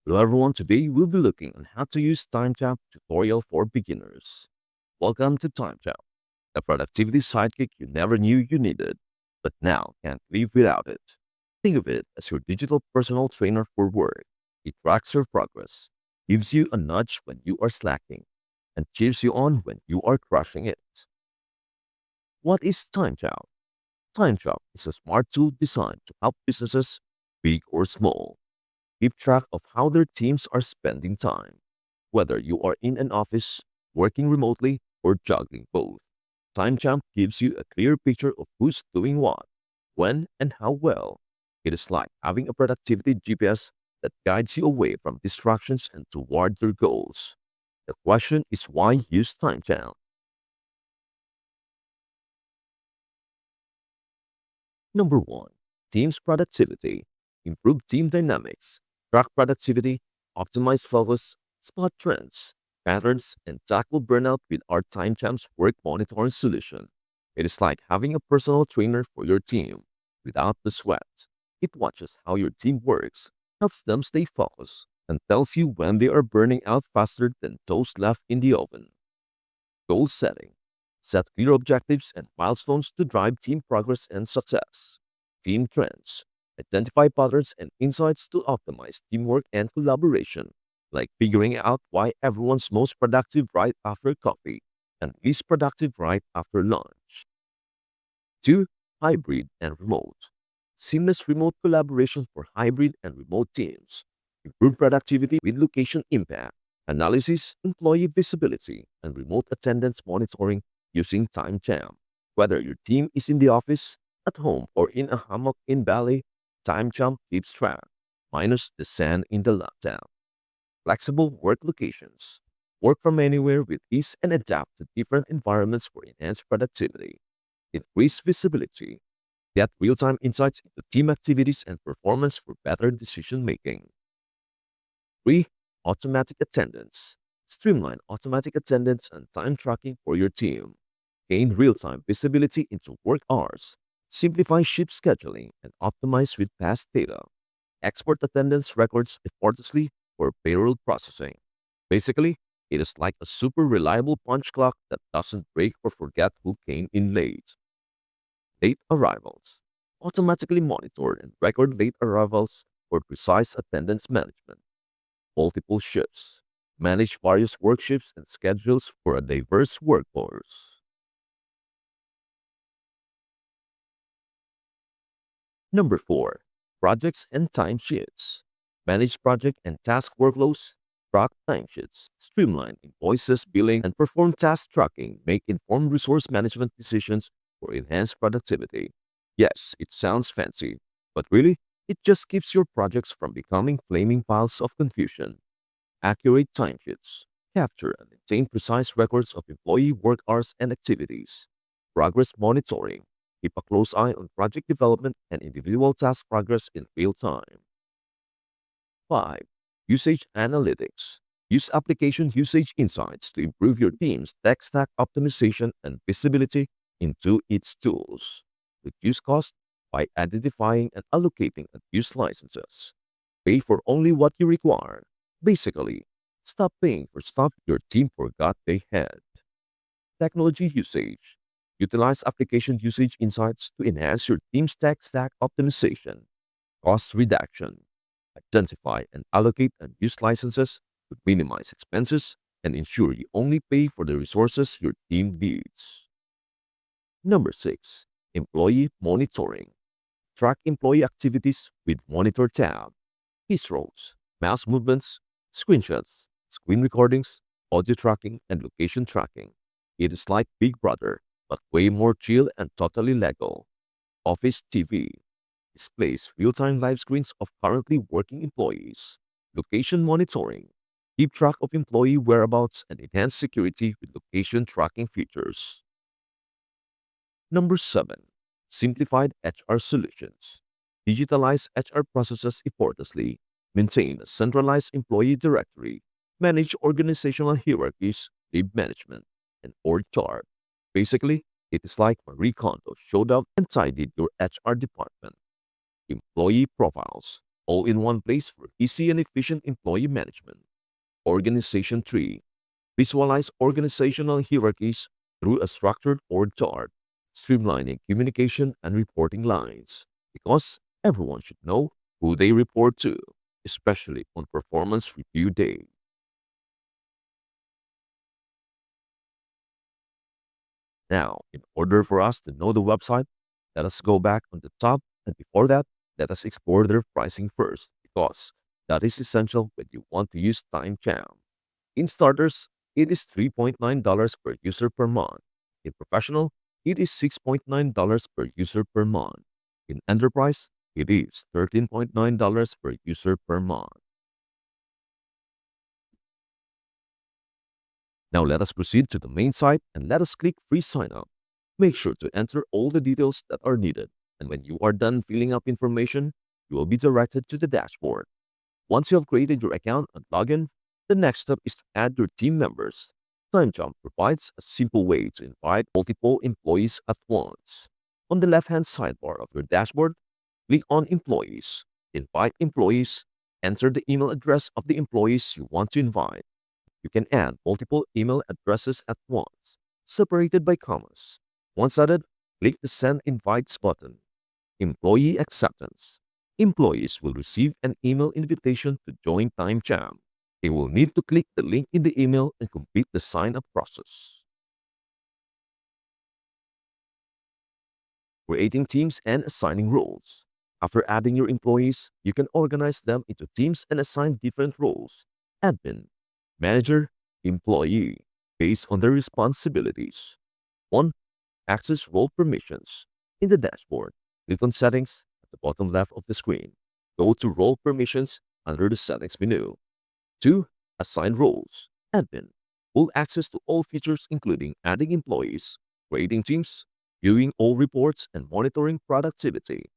Hello everyone, today we'll be looking on how to use TimeChamp tutorial for beginners. Welcome to TimeChamp, a productivity sidekick you never knew you needed, but now can't live without it. Think of it as your digital personal trainer for work. It tracks your progress, gives you a nudge when you are slacking, and cheers you on when you are crushing it. What is TimeChamp? TimeChamp is a smart tool designed to help businesses, big or small, keep track of how their teams are spending time. Whether you are in an office, working remotely, or juggling both, TimeChamp gives you a clear picture of who's doing what, when, and how well. It is like having a productivity GPS that guides you away from distractions and toward your goals. The question is why use TimeChamp? Number 1. Team's productivity. Improve team dynamics, track productivity, optimize focus, spot trends, patterns, and tackle burnout with our TimeChamp's work monitoring solution. It is like having a personal trainer for your team without the sweat. It watches how your team works, helps them stay focused, and tells you when they are burning out faster than toast left in the oven. Goal setting. Set clear objectives and milestones to drive team progress and success. Team trends. Identify patterns and insights to optimize teamwork and collaboration, like figuring out why everyone's most productive right after coffee and least productive right after lunch. 2. Hybrid and remote. Seamless remote collaboration for hybrid and remote teams. Improve productivity with location impact, analysis, employee visibility, and remote attendance monitoring using TimeChamp. Whether your team is in the office, at home, or in a hammock in Bali, TimeChamp keeps track, minus the sand in the laptop. Flexible work locations. Work from anywhere with ease and adapt to different environments for enhanced productivity. Increase visibility. Get real-time insights into team activities and performance for better decision making. 3. Automatic attendance. Streamline automatic attendance and time tracking for your team. Gain real-time visibility into work hours. Simplify shift scheduling and optimize with past data. Export attendance records effortlessly for payroll processing. Basically, it is like a super reliable punch clock that doesn't break or forget who came in late. Late arrivals. Automatically monitor and record late arrivals for precise attendance management. Multiple shifts. Manage various work shifts and schedules for a diverse workforce. Number 4. Projects and timesheets. Manage project and task workflows, track timesheets, streamline invoices, billing, and perform task tracking. Make informed resource management decisions for enhanced productivity. Yes, it sounds fancy, but really, it just keeps your projects from becoming flaming piles of confusion. Accurate timesheets. Capture and maintain precise records of employee work hours and activities. Progress monitoring. Keep a close eye on project development and individual task progress in real time. 5. Usage analytics. Use application usage insights to improve your team's tech stack optimization and visibility into its tools. Reduce cost by identifying and allocating unused licenses. Pay for only what you require. Basically, stop paying for stuff your team forgot they had. Technology usage. Utilize application usage insights to enhance your team's tech stack optimization. Cost reduction. Identify and allocate unused licenses to minimize expenses and ensure you only pay for the resources your team needs. Number 6. Employee monitoring. Track employee activities with Monitor tab. His roles, mouse movements, screenshots, screen recordings, audio tracking, and location tracking. It is like Big Brother, but way more chill and totally legal. Office TV displays real-time live screens of currently working employees. Location monitoring. Keep track of employee whereabouts and enhance security with location tracking features. Number 7. Simplified HR solutions. Digitalize HR processes effortlessly. Maintain a centralized employee directory. Manage organizational hierarchies, leave management, and org chart. Basically, it is like Marie Kondo showed up and tidied your HR department. Employee profiles. all in one place for easy and efficient employee management. Organization 3. Visualize organizational hierarchies through a structured org chart, streamlining communication and reporting lines. Because everyone should know who they report to, especially on performance review day. Now, in order for us to know the website, let us go back on the top, and before that, let us explore their pricing first because that is essential when you want to use TimeChamp. In starters, it is $3.9 per user per month. In professional, it is $6.9 per user per month. In enterprise, it is $13.9 per user per month. Now let us proceed to the main site and let us click Free Sign Up. Make sure to enter all the details that are needed, and when you are done filling up information, you will be directed to the dashboard. Once you have created your account and login, the next step is to add your team members. TimeJump provides a simple way to invite multiple employees at once. On the left-hand sidebar of your dashboard, click on Employees, Invite Employees, enter the email address of the employees you want to invite. You can add multiple email addresses at once, separated by commas. Once added, click the Send Invites button. Employee Acceptance. Employees will receive an email invitation to join TimeChamp. They will need to click the link in the email and complete the sign-up process. Creating teams and assigning roles. After adding your employees, you can organize them into teams and assign different roles. Admin, manager, employee, based on their responsibilities. 1. Access role permissions. In the dashboard, click on Settings at the bottom left of the screen. Go to Role Permissions under the Settings menu. 2. Assign roles. Admin. Full access to all features including adding employees, creating teams, viewing all reports, and monitoring productivity.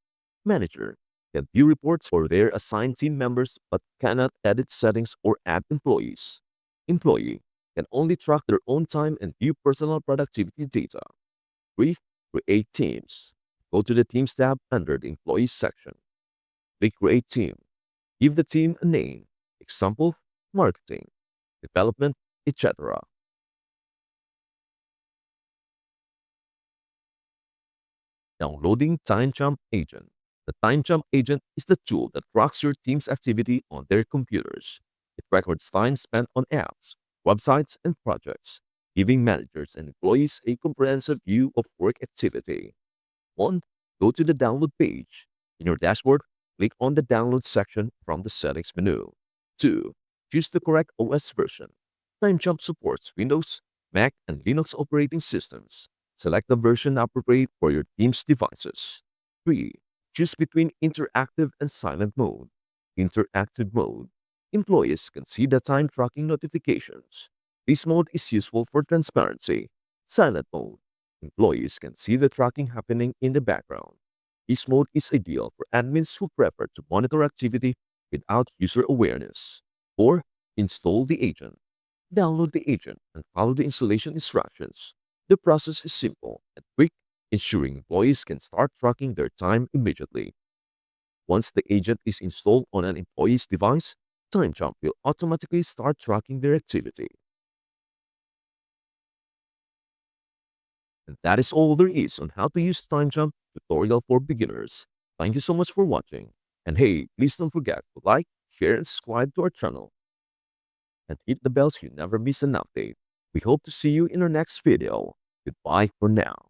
Manager. Can view reports for their assigned team members but cannot edit settings or add employees. Employee. Can only track their own time and view personal productivity data. 3. Create teams. Go to the Teams tab under the Employees section. Click Create Team. Give the team a name. Example, marketing, development, etc. Downloading TimeChamp Agent. The TimeChamp Agent is the tool that tracks your team's activity on their computers. It records time spent on apps, websites, and projects, giving managers and employees a comprehensive view of work activity. 1. Go to the download page. In your dashboard, click on the download section from the settings menu. 2. Choose the correct OS version. TimeChamp supports Windows, Mac, and Linux operating systems. Select the version appropriate for your team's devices. 3. Choose between interactive and silent mode. Interactive mode. Employees can see the time tracking notifications. This mode is useful for transparency. Silent mode. Employees can see the tracking happening in the background. This mode is ideal for admins who prefer to monitor activity without user awareness. 4. Install the agent. Download the agent and follow the installation instructions. The process is simple and quick, ensuring employees can start tracking their time immediately. Once the agent is installed on an employee's device, TimeJump will automatically start tracking their activity. And that is all there is on how to use TimeJump tutorial for beginners. Thank you so much for watching. And hey, please don't forget to like, share, and subscribe to our channel. And hit the bell so you never miss an update. We hope to see you in our next video. Goodbye for now.